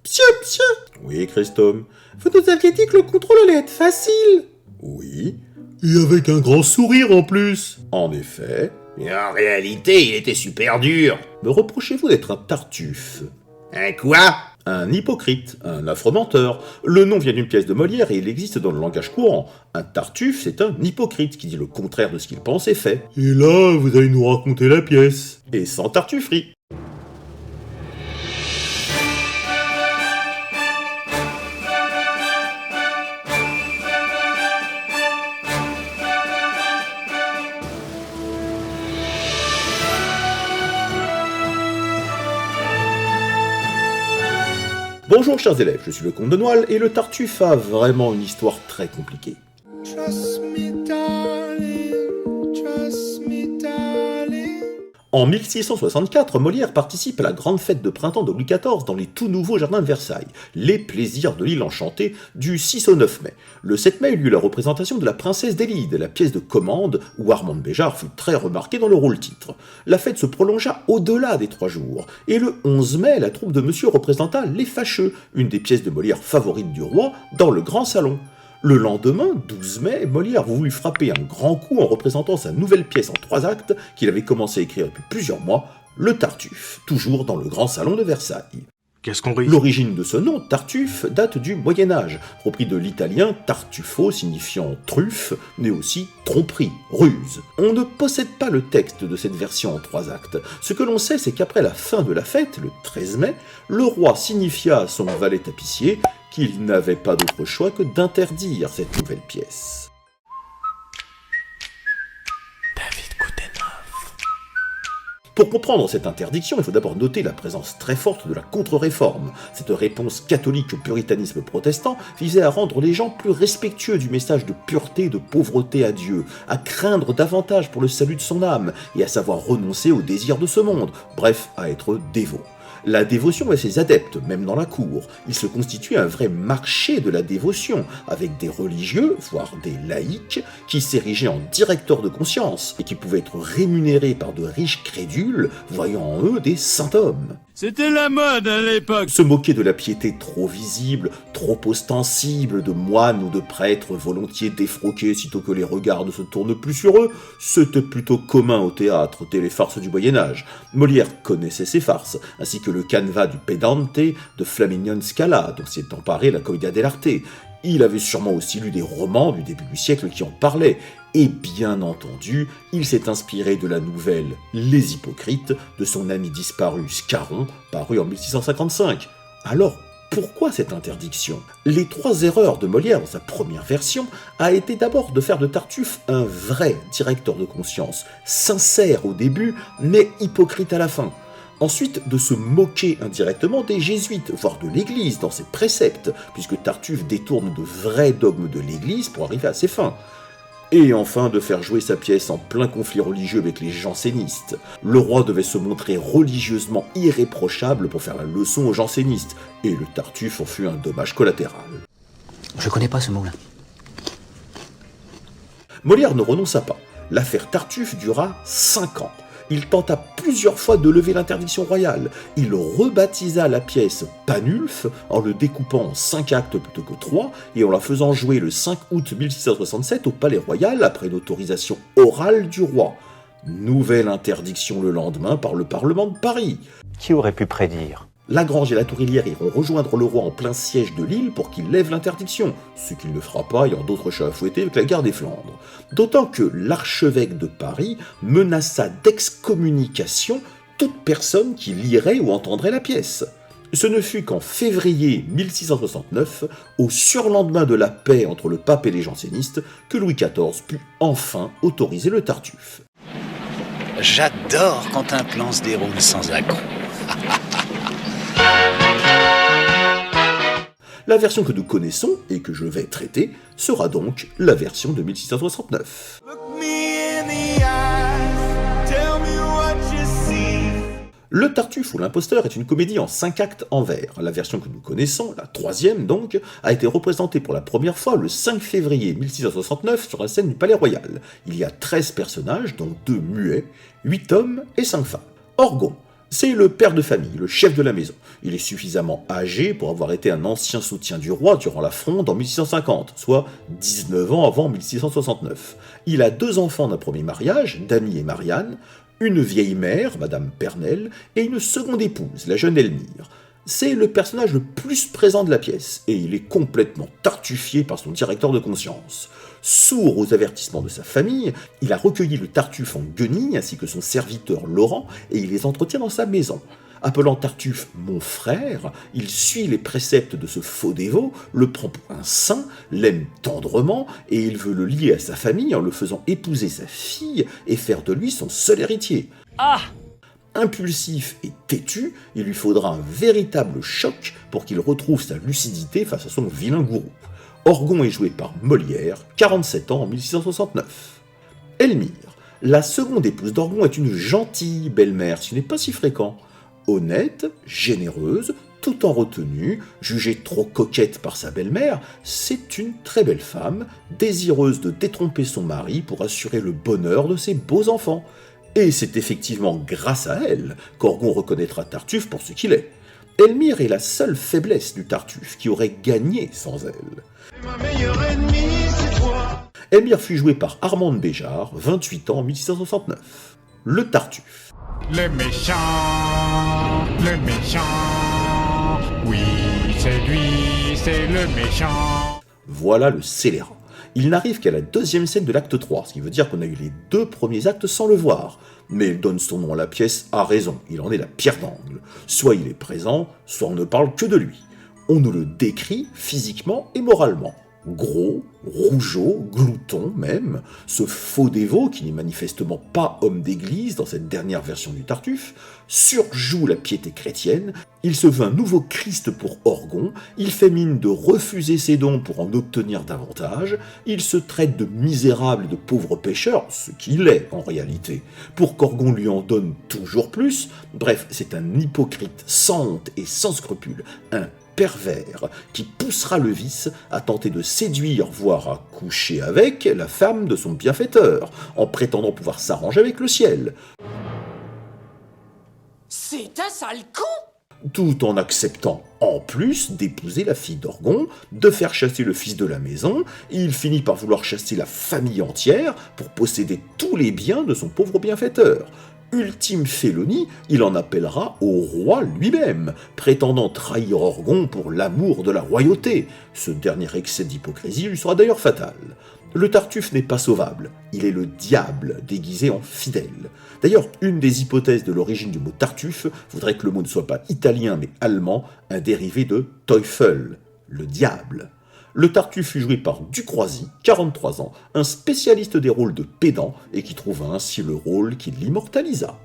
Psia. Oui, Christome. Vous nous aviez dit que le contrôle allait être facile. Oui. Et avec un grand sourire en plus. En effet. Mais en réalité, il était super dur. Me reprochez-vous d'être un Tartuffe? Un quoi? Un hypocrite, un affreux menteur. Le nom vient d'une pièce de Molière et il existe dans le langage courant. Un Tartuffe, c'est un hypocrite qui dit le contraire de ce qu'il pense et fait. Et là, vous allez nous raconter la pièce. Et sans tartufferie. Bonjour chers élèves, je suis le comte de Noailles et le Tartuffe a vraiment une histoire très compliquée. Trust me, darling. En 1664, Molière participe à la grande fête de printemps de Louis XIV dans les tout nouveaux jardins de Versailles, les plaisirs de l'île enchantée, du 6 au 9 mai. Le 7 mai eut lieu la représentation de la Princesse d'Élide, la pièce de commande où Armande Béjart fut très remarquée dans le rôle-titre. La fête se prolongea au-delà des 3 jours, et le 11 mai, la troupe de Monsieur représenta Les Fâcheux, une des pièces de Molière favorites du roi, dans le grand salon. Le lendemain, 12 mai, Molière voulut frapper un grand coup en représentant sa nouvelle pièce en 3 actes qu'il avait commencé à écrire depuis plusieurs mois, Le Tartuffe, toujours dans le grand salon de Versailles. Qu'est-ce qu'on risque? L'origine de ce nom, Tartuffe, date du Moyen-Âge, repris de l'italien tartufo signifiant truffe, mais aussi tromperie, ruse. On ne possède pas le texte de cette version en 3 actes. Ce que l'on sait, c'est qu'après la fin de la fête, le 13 mai, le roi signifia à son valet tapissier qu'il n'avait pas d'autre choix que d'interdire cette nouvelle pièce. Pour comprendre cette interdiction, il faut d'abord noter la présence très forte de la contre-réforme. Cette réponse catholique au puritanisme protestant visait à rendre les gens plus respectueux du message de pureté et de pauvreté à Dieu, à craindre davantage pour le salut de son âme, et à savoir renoncer aux désirs de ce monde, bref, à être dévot. La dévotion et ses adeptes, même dans la cour. Il se constitue un vrai marché de la dévotion, avec des religieux, voire des laïcs, qui s'érigeaient en directeurs de conscience, et qui pouvaient être rémunérés par de riches crédules, voyant en eux des saints hommes. C'était la mode à l'époque. Se moquer de la piété trop visible, trop ostensible, de moines ou de prêtres volontiers défroqués sitôt que les regards ne se tournent plus sur eux, c'était plutôt commun au théâtre, dès les farces du Moyen-Âge. Molière connaissait ces farces, ainsi que le canevas du Pedante de Flaminian Scala, dont s'est emparé la Commedia dell'arte. Il avait sûrement aussi lu des romans du début du siècle qui en parlaient, et bien entendu, il s'est inspiré de la nouvelle Les Hypocrites de son ami disparu Scarron, paru en 1655. Alors, pourquoi cette interdiction? Les 3 erreurs de Molière dans sa première version a été d'abord de faire de Tartuffe un vrai directeur de conscience, sincère au début, mais hypocrite à la fin. Ensuite, de se moquer indirectement des jésuites, voire de l'Église dans ses préceptes, puisque Tartuffe détourne de vrais dogmes de l'Église pour arriver à ses fins. Et enfin de faire jouer sa pièce en plein conflit religieux avec les jansénistes. Le roi devait se montrer religieusement irréprochable pour faire la leçon aux jansénistes, et le Tartuffe en fut un dommage collatéral. Je connais pas ce mot-là. Molière ne renonça pas. L'affaire Tartuffe dura 5 ans. Il tenta plusieurs fois de lever l'interdiction royale. Il rebaptisa la pièce Panulfe en le découpant en 5 actes plutôt que 3 et en la faisant jouer le 5 août 1667 au Palais Royal après l'autorisation orale du roi. Nouvelle interdiction le lendemain par le Parlement de Paris. Qui aurait pu prédire ? Lagrange et la Tourilière iront rejoindre le roi en plein siège de l'île pour qu'il lève l'interdiction, ce qu'il ne fera pas ayant d'autres chats à fouetter avec la guerre des Flandres. D'autant que l'archevêque de Paris menaça d'excommunication toute personne qui lirait ou entendrait la pièce. Ce ne fut qu'en février 1669, au surlendemain de la paix entre le pape et les jansénistes, que Louis XIV put enfin autoriser le Tartuffe. J'adore quand un plan se déroule sans accroc. La version que nous connaissons, et que je vais traiter, sera donc la version de 1669. Le Tartuffe ou l'imposteur est une comédie en 5 actes en vers. La version que nous connaissons, la 3e donc, a été représentée pour la première fois le 5 février 1669 sur la scène du Palais Royal. Il y a 13 personnages, dont 2 muets, 8 hommes et 5 femmes. Orgon. C'est le père de famille, le chef de la maison. Il est suffisamment âgé pour avoir été un ancien soutien du roi durant la Fronde en 1650, soit 19 ans avant 1669. Il a 2 enfants d'un premier mariage, Dany et Marianne, une vieille mère, Madame Pernelle, et une seconde épouse, la jeune Elmire. C'est le personnage le plus présent de la pièce, et il est complètement tartuffié par son directeur de conscience. Sourd aux avertissements de sa famille, il a recueilli le Tartuffe en guenilles ainsi que son serviteur Laurent, et il les entretient dans sa maison. Appelant Tartuffe « mon frère », il suit les préceptes de ce faux dévot, le prend pour un saint, l'aime tendrement, et il veut le lier à sa famille en le faisant épouser sa fille et faire de lui son seul héritier. Impulsif et têtu, il lui faudra un véritable choc pour qu'il retrouve sa lucidité face à son vilain gourou. Orgon est joué par Molière, 47 ans en 1669. Elmire, la seconde épouse d'Orgon, est une gentille belle-mère, ce n'est pas si fréquent. Honnête, généreuse, tout en retenue, jugée trop coquette par sa belle-mère, c'est une très belle femme, désireuse de détromper son mari pour assurer le bonheur de ses beaux enfants. Et c'est effectivement grâce à elle qu'Orgon reconnaîtra Tartuffe pour ce qu'il est. Elmire est la seule faiblesse du Tartuffe qui aurait gagné sans elle. Ma meilleure ennemie, c'est toi. Elmire fut jouée par Armande Béjart, 28 ans en 1669. Le Tartuffe. Le méchant, oui, c'est lui, c'est le méchant. Voilà le scélérat. Il n'arrive qu'à la 2e scène de l'acte 3, ce qui veut dire qu'on a eu les 2 premiers actes sans le voir. Mais il donne son nom à la pièce à raison, il en est la pierre d'angle. Soit il est présent, soit on ne parle que de lui. On nous le décrit physiquement et moralement. Gros, rougeau, glouton même, ce faux dévot, qui n'est manifestement pas homme d'église dans cette dernière version du Tartuffe, surjoue la piété chrétienne, il se veut un nouveau Christ pour Orgon, il fait mine de refuser ses dons pour en obtenir davantage, il se traite de misérable et de pauvre pécheur, ce qu'il est en réalité, pour qu'Orgon lui en donne toujours plus. Bref, c'est un hypocrite sans honte et sans scrupule, un pervers qui poussera le vice à tenter de séduire, voire à coucher avec, la femme de son bienfaiteur, en prétendant pouvoir s'arranger avec le ciel. C'est un sale con! Tout en acceptant, en plus, d'épouser la fille d'Orgon, de faire chasser le fils de la maison, il finit par vouloir chasser la famille entière pour posséder tous les biens de son pauvre bienfaiteur. Ultime félonie, il en appellera au roi lui-même, prétendant trahir Orgon pour l'amour de la royauté. Ce dernier excès d'hypocrisie lui sera d'ailleurs fatal. Le Tartuffe n'est pas sauvable, il est le diable déguisé en fidèle. D'ailleurs, une des hypothèses de l'origine du mot Tartuffe voudrait que le mot ne soit pas italien mais allemand, un dérivé de Teufel, le diable. Le Tartuffe fut joué par Ducroisy, 43 ans, un spécialiste des rôles de pédant et qui trouva ainsi le rôle qui l'immortalisa.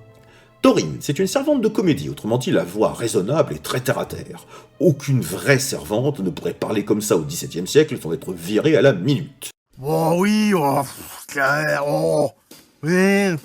Dorine, c'est une servante de comédie, autrement dit la voix raisonnable et très terre-à-terre. Aucune vraie servante ne pourrait parler comme ça au XVIIe siècle sans être virée à la minute. Oh oui, oui.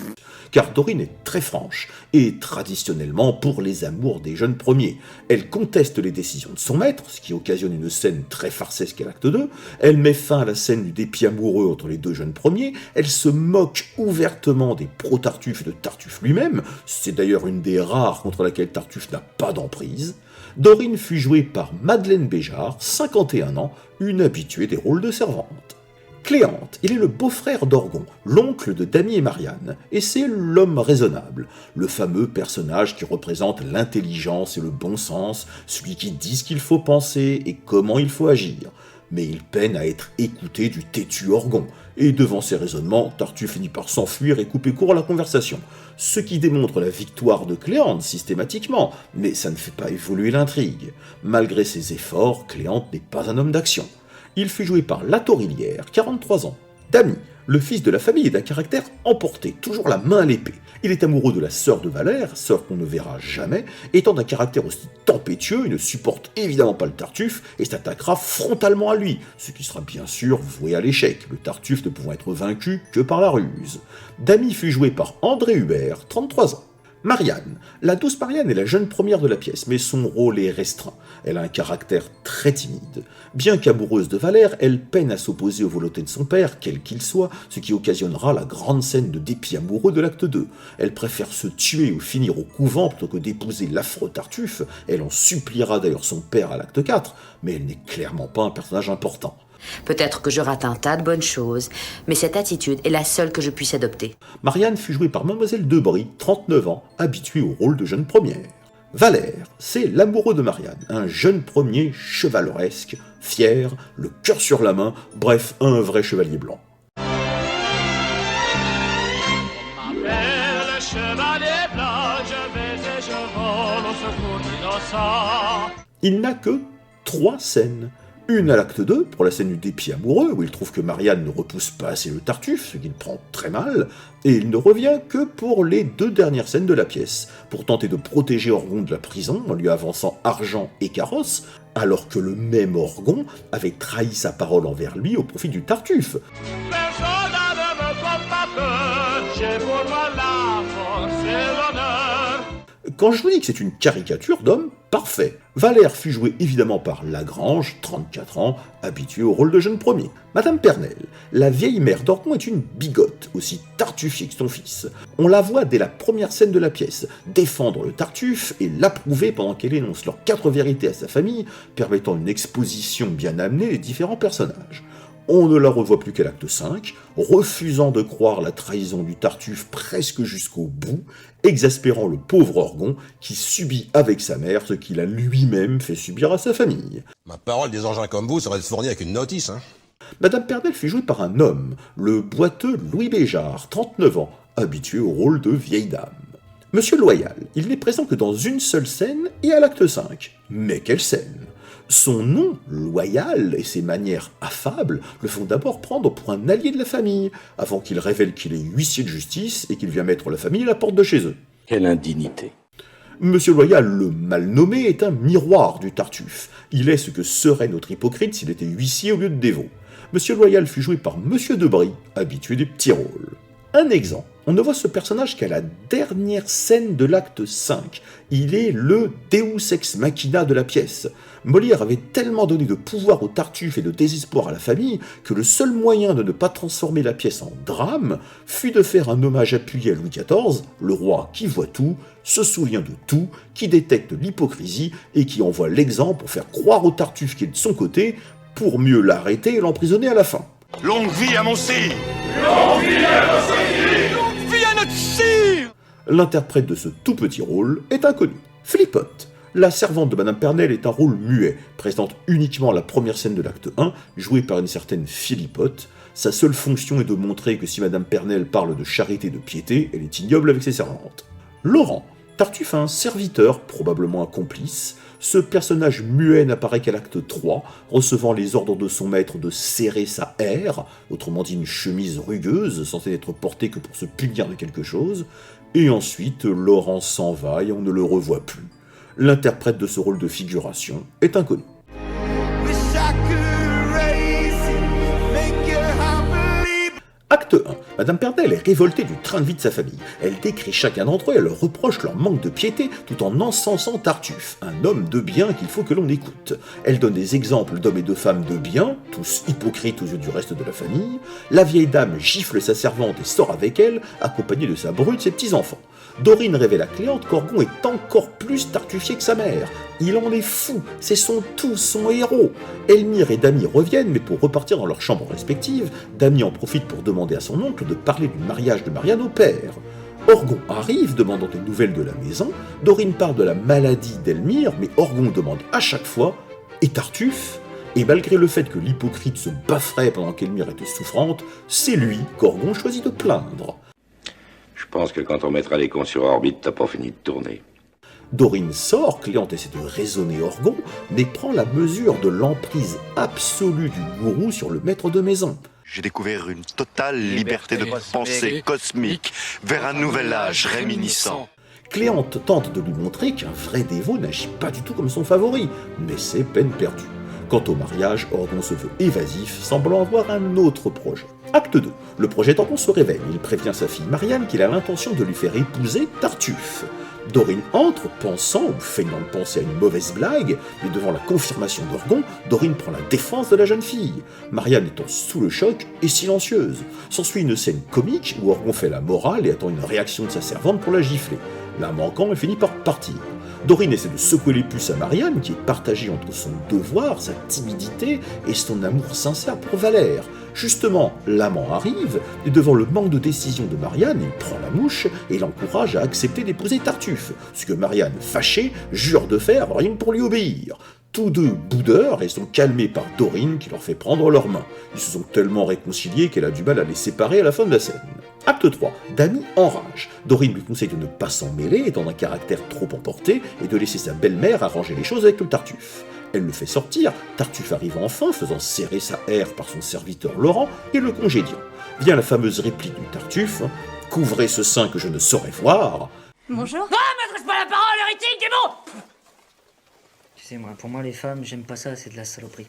Car Dorine est très franche, et traditionnellement pour les amours des jeunes premiers. Elle conteste les décisions de son maître, ce qui occasionne une scène très farcesque à l'acte 2, elle met fin à la scène du dépit amoureux entre les 2 jeunes premiers, elle se moque ouvertement des pro-Tartuffe et de Tartuffe lui-même, c'est d'ailleurs une des rares contre laquelle Tartuffe n'a pas d'emprise. Dorine fut jouée par Madeleine Béjart, 51 ans, une habituée des rôles de servante. Cléante, il est le beau-frère d'Orgon, l'oncle de Dany et Marianne, et c'est l'homme raisonnable, le fameux personnage qui représente l'intelligence et le bon sens, celui qui dit ce qu'il faut penser et comment il faut agir. Mais il peine à être écouté du têtu Orgon, et devant ses raisonnements, Tartuffe finit par s'enfuir et couper court à la conversation, ce qui démontre la victoire de Cléante systématiquement, mais ça ne fait pas évoluer l'intrigue. Malgré ses efforts, Cléante n'est pas un homme d'action. Il fut joué par Latorillière, 43 ans. Dany, le fils de la famille, est d'un caractère emporté, toujours la main à l'épée. Il est amoureux de la sœur de Valère, sœur qu'on ne verra jamais, étant d'un caractère aussi tempétueux, il ne supporte évidemment pas le Tartuffe et s'attaquera frontalement à lui, ce qui sera bien sûr voué à l'échec, le Tartuffe ne pouvant être vaincu que par la ruse. Dany fut joué par André Hubert, 33 ans. Marianne. La douce Marianne est la jeune première de la pièce, mais son rôle est restreint. Elle a un caractère très timide. Bien qu'amoureuse de Valère, elle peine à s'opposer aux volontés de son père, quel qu'il soit, ce qui occasionnera la grande scène de dépit amoureux de l'acte 2. Elle préfère se tuer ou finir au couvent plutôt que d'épouser l'affreux Tartuffe. Elle en suppliera d'ailleurs son père à l'acte 4, mais elle n'est clairement pas un personnage important. Peut-être que je rate un tas de bonnes choses, mais cette attitude est la seule que je puisse adopter. Marianne fut jouée par Mademoiselle Debris, 39 ans, habituée au rôle de jeune première. Valère, c'est l'amoureux de Marianne, un jeune premier chevaleresque, fier, le cœur sur la main, bref, un vrai chevalier blanc. Il n'a que 3 scènes. Une à l'acte 2, pour la scène du dépit amoureux, où il trouve que Marianne ne repousse pas assez le Tartuffe, ce qu'il prend très mal, et il ne revient que pour les 2 dernières scènes de la pièce, pour tenter de protéger Orgon de la prison en lui avançant argent et carrosse, alors que le même Orgon avait trahi sa parole envers lui au profit du Tartuffe. Quand je vous dis que c'est une caricature d'homme, parfait. Valère fut jouée évidemment par Lagrange, 34 ans, habituée au rôle de jeune premier. Madame Pernelle, la vieille mère d'Orgon est une bigote, aussi tartuffier que son fils. On la voit dès la première scène de la pièce, défendre le Tartuffe et l'approuver pendant qu'elle énonce leurs 4 vérités à sa famille, permettant une exposition bien amenée des différents personnages. On ne la revoit plus qu'à l'acte 5, refusant de croire la trahison du Tartuffe presque jusqu'au bout, exaspérant le pauvre Orgon qui subit avec sa mère ce qu'il a lui-même fait subir à sa famille. Ma parole, des engins comme vous, ça va être fourni avec une notice, hein. Madame Pernelle fut jouée par un homme, le boiteux Louis Béjart, 39 ans, habitué au rôle de vieille dame. Monsieur Loyal, il n'est présent que dans une seule scène et à l'acte 5. Mais quelle scène! Son nom, Loyal, et ses manières affables le font d'abord prendre pour un allié de la famille, avant qu'il révèle qu'il est huissier de justice et qu'il vient mettre la famille à la porte de chez eux. Quelle indignité. Monsieur Loyal, le mal nommé, est un miroir du Tartuffe. Il est ce que serait notre hypocrite s'il était huissier au lieu de dévot. Monsieur Loyal fut joué par Monsieur Debris, habitué des petits rôles. Un exemple, on ne voit ce personnage qu'à la dernière scène de l'acte 5. Il est le Deus ex machina de la pièce. Molière avait tellement donné de pouvoir au Tartuffe et de désespoir à la famille que le seul moyen de ne pas transformer la pièce en drame fut de faire un hommage appuyé à Louis XIV, le roi qui voit tout, se souvient de tout, qui détecte l'hypocrisie et qui envoie l'exemple pour faire croire au Tartuffe qui est de son côté, pour mieux l'arrêter et l'emprisonner à la fin. Longue vie à mon sire! Longue vie à notre sire! Longue vie à notre sire! L'interprète de ce tout petit rôle est inconnu. Philippote. La servante de Madame Pernelle est un rôle muet, présente uniquement la première scène de l'acte 1, jouée par une certaine Philippote. Sa seule fonction est de montrer que si Madame Pernelle parle de charité et de piété, elle est ignoble avec ses servantes. Laurent. Tartuffe a un serviteur, probablement un complice. Ce personnage muet n'apparaît qu'à l'acte 3, recevant les ordres de son maître de serrer sa haire, autrement dit une chemise rugueuse, censée n'être portée que pour se punir de quelque chose, et ensuite Laurent s'en va et on ne le revoit plus. L'interprète de ce rôle de figuration est inconnu. Acte 1. Madame Pernelle est révoltée du train de vie de sa famille. Elle décrit chacun d'entre eux et leur reproche leur manque de piété tout en encensant Tartuffe, un homme de bien qu'il faut que l'on écoute. Elle donne des exemples d'hommes et de femmes de bien, tous hypocrites aux yeux du reste de la famille. La vieille dame gifle sa servante et sort avec elle, accompagnée de sa bru et de ses petits-enfants. Dorine révèle à Cléante qu'Orgon est encore plus tartuffier que sa mère. Il en est fou, c'est son tout, son héros. Elmire et Damy reviennent, mais pour repartir dans leurs chambres respectives, Damy en profite pour demander à son oncle de parler du mariage de Marianne au père. Orgon arrive, demandant des nouvelles de la maison. Dorine parle de la maladie d'Elmire, mais Orgon demande à chaque fois « Et Tartuffe ?» Et malgré le fait que l'hypocrite se bafferait pendant qu'Elmire était souffrante, c'est lui qu'Orgon choisit de plaindre. Je pense que quand on mettra les cons sur orbite, t'as pas fini de tourner. Dorine sort, Cléante essaie de raisonner Orgon, mais prend la mesure de l'emprise absolue du gourou sur le maître de maison. J'ai découvert une totale liberté de pensée cosmique vers un nouvel âge réminiscent. Cléante tente de lui montrer qu'un vrai dévot n'agit pas du tout comme son favori, mais c'est peine perdue. Quant au mariage, Orgon se veut évasif, semblant avoir un autre projet. Acte 2. Le projet Orgon se révèle. Il prévient sa fille Marianne qu'il a l'intention de lui faire épouser Tartuffe. Dorine entre, pensant ou feignant de penser à une mauvaise blague, mais devant la confirmation d'Orgon, Dorine prend la défense de la jeune fille. Marianne étant sous le choc et silencieuse. S'ensuit une scène comique où Orgon fait la morale et attend une réaction de sa servante pour la gifler. La manquant, elle finit par partir. Dorine essaie de secouer les puces à Marianne, qui est partagée entre son devoir, sa timidité et son amour sincère pour Valère. Justement, l'amant arrive, et devant le manque de décision de Marianne, il prend la mouche et l'encourage à accepter d'épouser Tartuffe, ce que Marianne, fâchée, jure de faire rien que pour lui obéir. Tous deux boudeurs et sont calmés par Dorine qui leur fait prendre leurs mains. Ils se sont tellement réconciliés qu'elle a du mal à les séparer à la fin de la scène. Acte 3. Dany enrage. Dorine lui conseille de ne pas s'en mêler, étant d'un caractère trop emporté, et de laisser sa belle-mère arranger les choses avec le Tartuffe. Elle le fait sortir, Tartuffe arrive enfin, faisant serrer sa haire par son serviteur Laurent, et le congédiant. Vient la fameuse réplique du Tartuffe, « Couvrez ce sein que je ne saurais voir ». Bonjour. Ah, m'adresse pas la parole, hérétique, démon! Tu sais, moi, pour moi, les femmes, j'aime pas ça, c'est de la saloperie.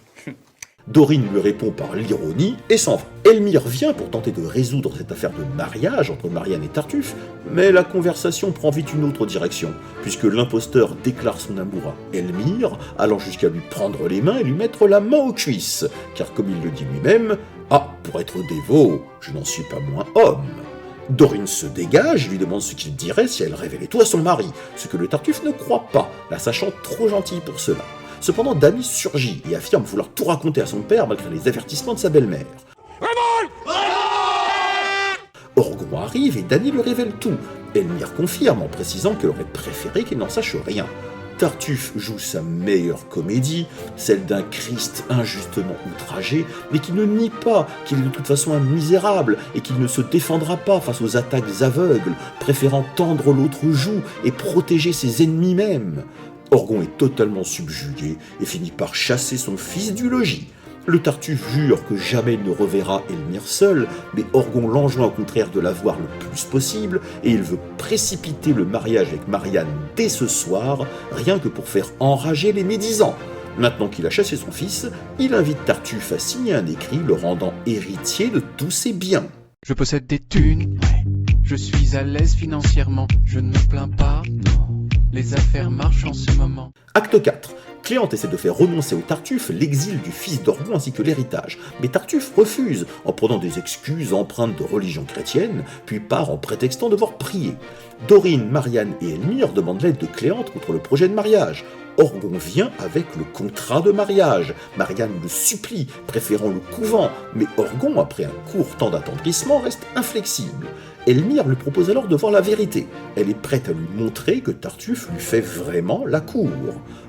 Dorine lui répond par l'ironie et s'en va. Elmire vient pour tenter de résoudre cette affaire de mariage entre Marianne et Tartuffe, mais la conversation prend vite une autre direction, puisque l'imposteur déclare son amour à Elmire, allant jusqu'à lui prendre les mains et lui mettre la main aux cuisses, car comme il le dit lui-même, « Ah, pour être dévot, je n'en suis pas moins homme ». Dorine se dégage et lui demande ce qu'il dirait si elle révélait tout à son mari, ce que le Tartuffe ne croit pas, la sachant trop gentille pour cela. Cependant, Dany surgit et affirme vouloir tout raconter à son père malgré les avertissements de sa belle-mère. Orgon arrive et Dany lui révèle tout. Elmire confirme en précisant qu'elle aurait préféré qu'il n'en sache rien. Tartuffe joue sa meilleure comédie, celle d'un Christ injustement outragé, mais qui ne nie pas qu'il est de toute façon un misérable et qu'il ne se défendra pas face aux attaques aveugles, préférant tendre l'autre joue et protéger ses ennemis même. Orgon est totalement subjugué et finit par chasser son fils du logis. Le Tartuffe jure que jamais il ne reverra Elmire seul, mais Orgon l'enjoint au contraire de la voir le plus possible, et il veut précipiter le mariage avec Marianne dès ce soir, rien que pour faire enrager les médisants. Maintenant qu'il a chassé son fils, il invite Tartuffe à signer un écrit le rendant héritier de tous ses biens. Je possède des thunes, je suis à l'aise financièrement, je ne me plains pas, les affaires marchent en ce moment. Acte 4. Cléante essaie de faire renoncer au Tartuffe l'exil du fils d'Orgon ainsi que l'héritage, mais Tartuffe refuse en prenant des excuses empreintes de religion chrétienne, puis part en prétextant devoir prier. Dorine, Marianne et Elmire demandent l'aide de Cléante contre le projet de mariage. Orgon vient avec le contrat de mariage. Marianne le supplie, préférant le couvent, mais Orgon, après un court temps d'attendrissement, reste inflexible. Elmire lui propose alors de voir la vérité. Elle est prête à lui montrer que Tartuffe lui fait vraiment la cour.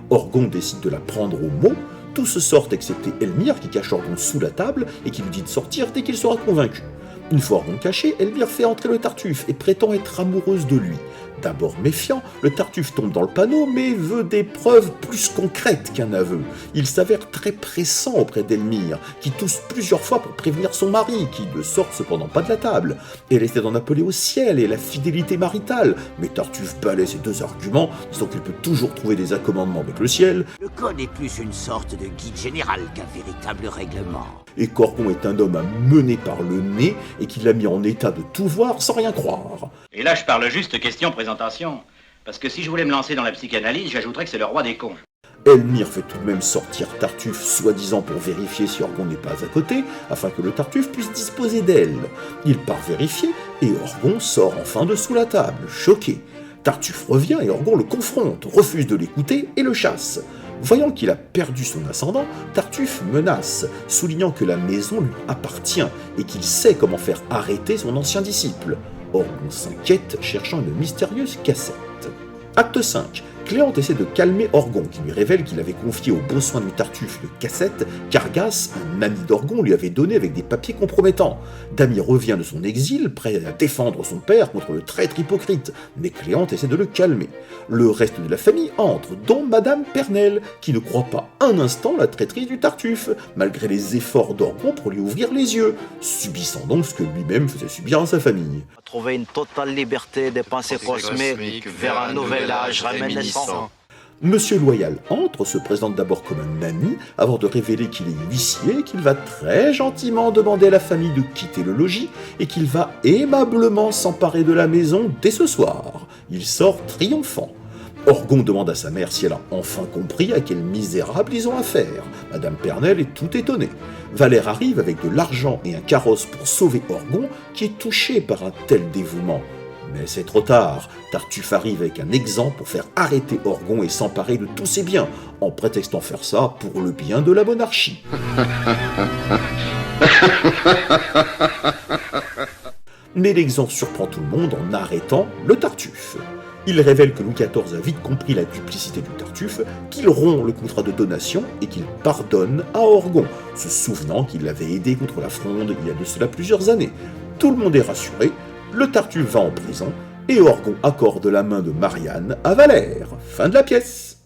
Orgon décide de la prendre au mot. Tous se sortent excepté Elmire qui cache Orgon sous la table et qui lui dit de sortir dès qu'il sera convaincu. Une fois Orgon caché, Elmire fait entrer le Tartuffe et prétend être amoureuse de lui. D'abord méfiant, le Tartuffe tombe dans le panneau, mais veut des preuves plus concrètes qu'un aveu. Il s'avère très pressant auprès d'Elmire, qui tousse plusieurs fois pour prévenir son mari, qui ne sort cependant pas de la table. Elle essaie d'en appeler au ciel et la fidélité maritale, mais Tartuffe balaie ces deux arguments, disant qu'il peut toujours trouver des accommodements avec le ciel. Le code est plus une sorte de guide général qu'un véritable règlement. Et qu'Orgon est un homme à mener par le nez et qu'il l'a mis en état de tout voir sans rien croire. Et là, je parle juste question présentation. Parce que si je voulais me lancer dans la psychanalyse, j'ajouterais que c'est le roi des cons. Elmire fait tout de même sortir Tartuffe, soi-disant pour vérifier si Orgon n'est pas à côté, afin que le Tartuffe puisse disposer d'elle. Il part vérifier, et Orgon sort enfin de sous la table, choqué. Tartuffe revient et Orgon le confronte, refuse de l'écouter et le chasse. Voyant qu'il a perdu son ascendant, Tartuffe menace, soulignant que la maison lui appartient et qu'il sait comment faire arrêter son ancien disciple. Orgon s'inquiète, cherchant une mystérieuse cassette. Acte 5. Cléante essaie de calmer Orgon, qui lui révèle qu'il avait confié au beau soin du Tartuffe une cassette qu'Argas, un ami d'Orgon, lui avait donnée avec des papiers compromettants. Dany revient de son exil, prêt à défendre son père contre le traître hypocrite, mais Cléante essaie de le calmer. Le reste de la famille entre, dont Madame Pernelle, qui ne croit pas un instant la traîtrise du Tartuffe, malgré les efforts d'Orgon pour lui ouvrir les yeux, subissant donc ce que lui-même faisait subir à sa famille. Trouver une totale liberté des pensées cosmiques vers un nouvel âge réminiscent. Monsieur Loyal entre, se présente d'abord comme un ami, avant de révéler qu'il est huissier, qu'il va très gentiment demander à la famille de quitter le logis, et qu'il va aimablement s'emparer de la maison dès ce soir. Il sort triomphant. Orgon demande à sa mère si elle a enfin compris à quel misérable ils ont affaire. Madame Pernelle est tout étonnée. Valère arrive avec de l'argent et un carrosse pour sauver Orgon, qui est touché par un tel dévouement. Mais c'est trop tard. Tartuffe arrive avec un exempt pour faire arrêter Orgon et s'emparer de tous ses biens, en prétextant faire ça pour le bien de la monarchie. Mais l'exemple surprend tout le monde en arrêtant le Tartuffe. Il révèle que Louis XIV a vite compris la duplicité du Tartuffe, qu'il rompt le contrat de donation et qu'il pardonne à Orgon, se souvenant qu'il l'avait aidé contre la Fronde il y a de cela plusieurs années. Tout le monde est rassuré, le Tartuffe va en prison et Orgon accorde la main de Marianne à Valère. Fin de la pièce.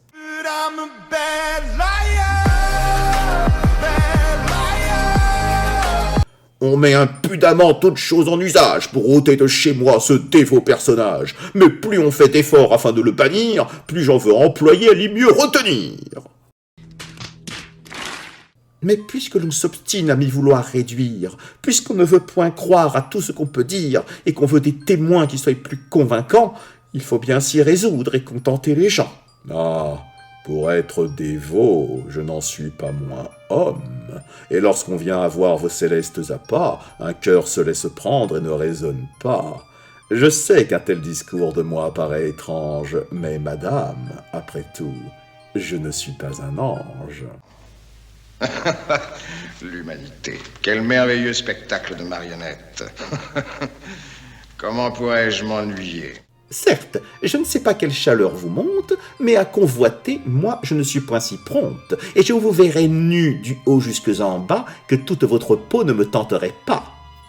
On met impudemment toutes choses en usage pour ôter de chez moi ce dévot personnage. Mais plus on fait d'efforts afin de le bannir, plus j'en veux employer à l'y mieux retenir. Mais puisque l'on s'obstine à m'y vouloir réduire, puisqu'on ne veut point croire à tout ce qu'on peut dire, et qu'on veut des témoins qui soient plus convaincants, il faut bien s'y résoudre et contenter les gens. Ah, pour être dévot, je n'en suis pas moins homme. Et lorsqu'on vient avoir vos célestes appâts, un cœur se laisse prendre et ne raisonne pas. Je sais qu'un tel discours de moi paraît étrange, mais madame, après tout, je ne suis pas un ange. L'humanité. Quel merveilleux spectacle de marionnettes. Comment pourrais-je m'ennuyer ? Certes, je ne sais pas quelle chaleur vous monte, mais à convoiter, moi, je ne suis point si prompte, et je vous verrai nu du haut jusque en bas, que toute votre peau ne me tenterait pas.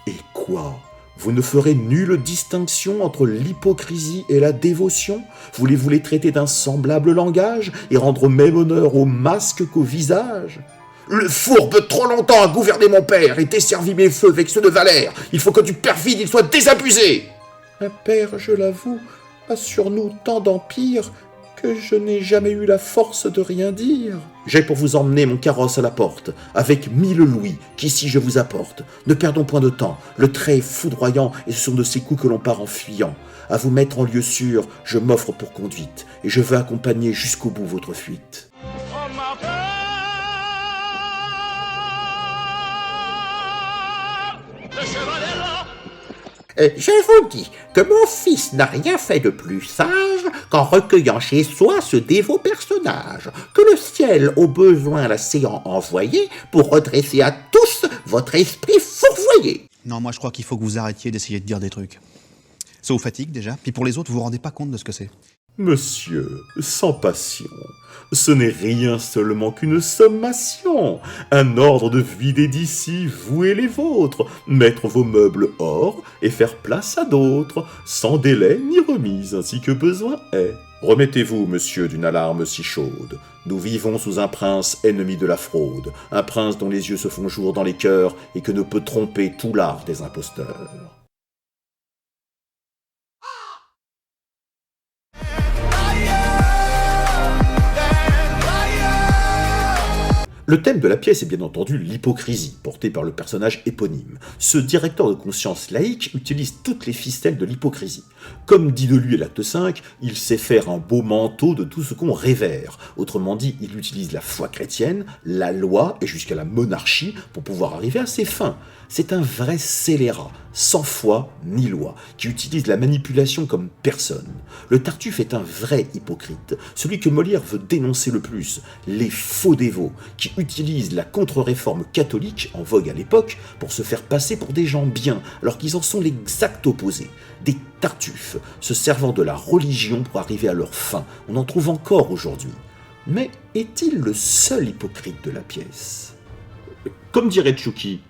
Et quoi ? Vous ne ferez nulle distinction entre l'hypocrisie et la dévotion ? Voulez-vous les traiter d'un semblable langage, et rendre même honneur au masque qu'au visage ? Le fourbe trop longtemps a gouverné mon père et desservi mes feux avec ceux de Valère. Il faut que du perfide il soit désabusé. Un père, je l'avoue, a sur nous tant d'empire que je n'ai jamais eu la force de rien dire. J'ai pour vous emmener mon carrosse à la porte, avec 1000 louis, qu'ici je vous apporte. Ne perdons point de temps, le trait est foudroyant, et ce sont de ces coups que l'on part en fuyant. À vous mettre en lieu sûr, je m'offre pour conduite, et je veux accompagner jusqu'au bout votre fuite. Je vous dis que mon fils n'a rien fait de plus sage qu'en recueillant chez soi ce dévot personnage, que le ciel au besoin l'a séant envoyé pour redresser à tous votre esprit fourvoyé. Non, moi je crois qu'il faut que vous arrêtiez d'essayer de dire des trucs. Ça vous fatigue déjà, puis pour les autres, vous vous rendez pas compte de ce que c'est. Monsieur, sans passion, ce n'est rien seulement qu'une sommation, un ordre de vider d'ici, vous et les vôtres, mettre vos meubles hors et faire place à d'autres, sans délai ni remise, ainsi que besoin est. Remettez-vous, monsieur, d'une alarme si chaude. Nous vivons sous un prince ennemi de la fraude, un prince dont les yeux se font jour dans les cœurs et que ne peut tromper tout l'art des imposteurs. Le thème de la pièce est bien entendu l'hypocrisie, portée par le personnage éponyme. Ce directeur de conscience laïque utilise toutes les ficelles de l'hypocrisie. Comme dit de lui à l'acte 5, il sait faire un beau manteau de tout ce qu'on révère. Autrement dit, il utilise la foi chrétienne, la loi et jusqu'à la monarchie pour pouvoir arriver à ses fins. C'est un vrai scélérat, sans foi ni loi, qui utilise la manipulation comme personne. Le Tartuffe est un vrai hypocrite, celui que Molière veut dénoncer le plus, les faux dévots, qui utilisent la contre-réforme catholique, en vogue à l'époque, pour se faire passer pour des gens bien, alors qu'ils en sont l'exact opposé. Des Tartuffes, se servant de la religion pour arriver à leur fin. On en trouve encore aujourd'hui. Mais est-il le seul hypocrite de la pièce ? Comme dirait Tchouki,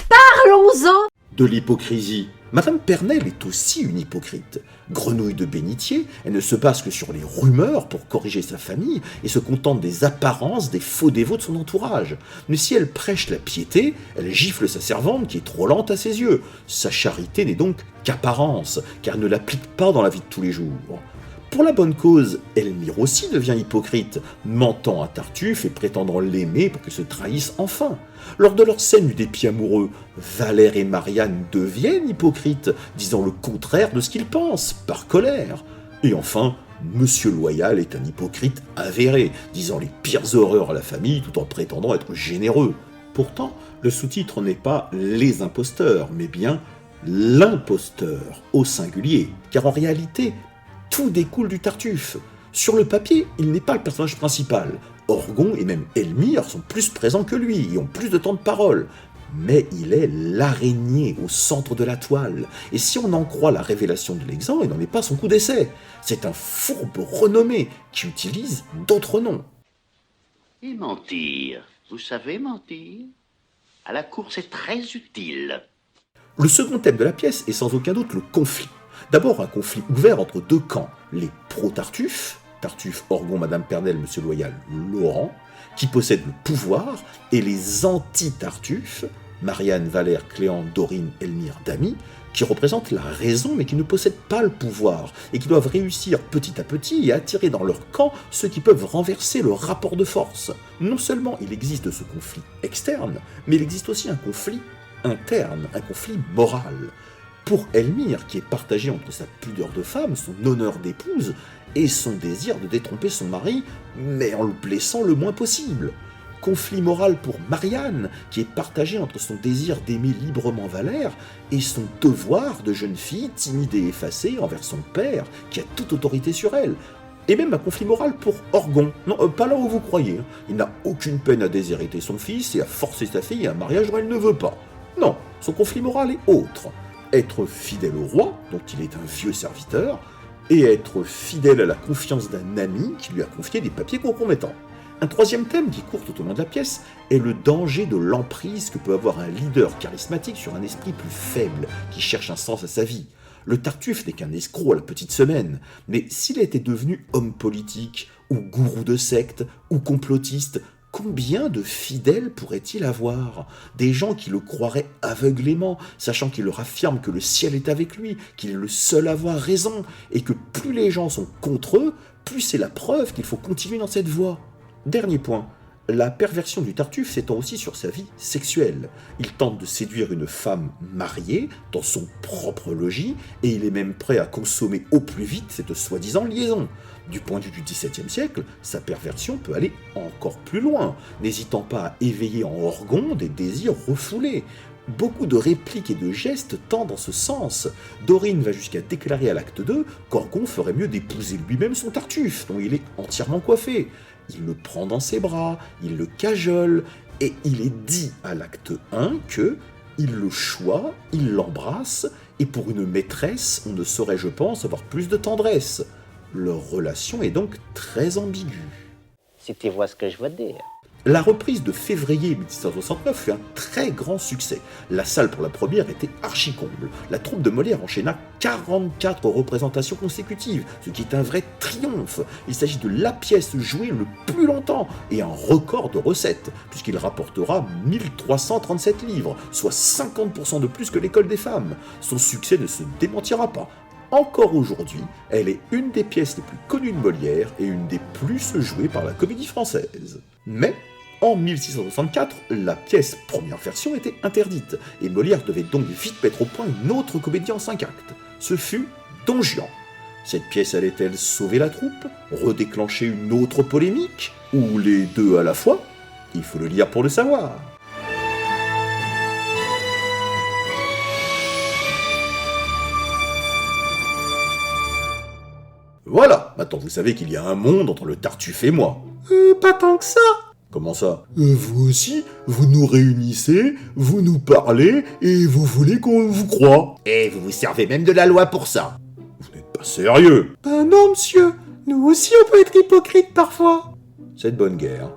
parlons-en de l'hypocrisie. Madame Pernelle est aussi une hypocrite. Grenouille de bénitier, elle ne se base que sur les rumeurs pour corriger sa famille et se contente des apparences des faux dévots de son entourage. Mais si elle prêche la piété, elle gifle sa servante qui est trop lente à ses yeux. Sa charité n'est donc qu'apparence, car elle ne l'applique pas dans la vie de tous les jours. Pour la bonne cause, Elmire aussi devient hypocrite, mentant à Tartuffe et prétendant l'aimer pour qu'il se trahisse enfin. Lors de leur scène du dépit amoureux, Valère et Marianne deviennent hypocrites, disant le contraire de ce qu'ils pensent, par colère. Et enfin, Monsieur Loyal est un hypocrite avéré, disant les pires horreurs à la famille tout en prétendant être généreux. Pourtant, le sous-titre n'est pas « les imposteurs », mais bien « l'imposteur » au singulier, car en réalité, tout découle du Tartuffe. Sur le papier, il n'est pas le personnage principal. Orgon et même Elmire sont plus présents que lui et ont plus de temps de parole. Mais il est l'araignée au centre de la toile. Et si on en croit la révélation de l'exempt, il n'en est pas son coup d'essai. C'est un fourbe renommé qui utilise d'autres noms. Et mentir. Vous savez mentir? À la cour, c'est très utile. Le second thème de la pièce est sans aucun doute le conflit. D'abord un conflit ouvert entre deux camps, les pro-Tartuffe, Tartuffe, Orgon, Madame Pernelle, Monsieur Loyal, Laurent, qui possèdent le pouvoir, et les anti-Tartuffe, Marianne, Valère, Cléante, Dorine, Elmire, Damy, qui représentent la raison mais qui ne possèdent pas le pouvoir, et qui doivent réussir petit à petit et attirer dans leur camp ceux qui peuvent renverser le rapport de force. Non seulement il existe ce conflit externe, mais il existe aussi un conflit interne, un conflit moral. Pour Elmire, qui est partagée entre sa pudeur de femme, son honneur d'épouse, et son désir de détromper son mari, mais en le blessant le moins possible. Conflit moral pour Marianne, qui est partagée entre son désir d'aimer librement Valère, et son devoir de jeune fille timide et effacée envers son père, qui a toute autorité sur elle. Et même un conflit moral pour Orgon. Non, pas là où vous croyez. Il n'a aucune peine à déshériter son fils et à forcer sa fille à un mariage dont elle ne veut pas. Non, son conflit moral est autre. Être fidèle au roi, dont il est un vieux serviteur, et être fidèle à la confiance d'un ami qui lui a confié des papiers compromettants. Un troisième thème qui court tout au long de la pièce est le danger de l'emprise que peut avoir un leader charismatique sur un esprit plus faible qui cherche un sens à sa vie. Le Tartuffe n'est qu'un escroc à la petite semaine, mais s'il était devenu homme politique, ou gourou de secte, ou complotiste, combien de fidèles pourrait-il avoir? Des gens qui le croiraient aveuglément, sachant qu'il leur affirme que le ciel est avec lui, qu'il est le seul à avoir raison, et que plus les gens sont contre eux, plus c'est la preuve qu'il faut continuer dans cette voie. Dernier point, la perversion du Tartuffe s'étend aussi sur sa vie sexuelle. Il tente de séduire une femme mariée dans son propre logis, et il est même prêt à consommer au plus vite cette soi-disant liaison. Du point de vue du XVIIe siècle, sa perversion peut aller encore plus loin, n'hésitant pas à éveiller en Orgon des désirs refoulés. Beaucoup de répliques et de gestes tendent dans ce sens. Dorine va jusqu'à déclarer à l'acte 2 qu'Orgon ferait mieux d'épouser lui-même son Tartuffe, dont il est entièrement coiffé. Il le prend dans ses bras, il le cajole, et il est dit à l'acte 1 que il le choisit, il l'embrasse, et pour une maîtresse, on ne saurait, je pense, avoir plus de tendresse. Leur relation est donc très ambiguë. Si tu vois ce que je veux dire. La reprise de février 1769 fut un très grand succès. La salle pour la première était archi-comble. La troupe de Molière enchaîna 44 représentations consécutives, ce qui est un vrai triomphe. Il s'agit de la pièce jouée le plus longtemps et un record de recettes, puisqu'il rapportera 1337 livres, soit 50% de plus que l'École des femmes. Son succès ne se démentira pas. Encore aujourd'hui, elle est une des pièces les plus connues de Molière et une des plus jouées par la Comédie Française. Mais, en 1664, la pièce première version était interdite, et Molière devait donc vite mettre au point une autre comédie en 5 actes. Ce fut Don Juan. Cette pièce allait-elle sauver la troupe, redéclencher une autre polémique, ou les deux à la fois? Il faut le lire pour le savoir. Voilà, maintenant vous savez qu'il y a un monde entre le Tartuffe et moi. Pas tant que ça. Comment ça? Vous aussi, vous nous réunissez, vous nous parlez, et vous voulez qu'on vous croie. Et vous vous servez même de la loi pour ça. Vous n'êtes pas sérieux. Ben non, monsieur. Nous aussi, on peut être hypocrite parfois. C'est de bonne guerre.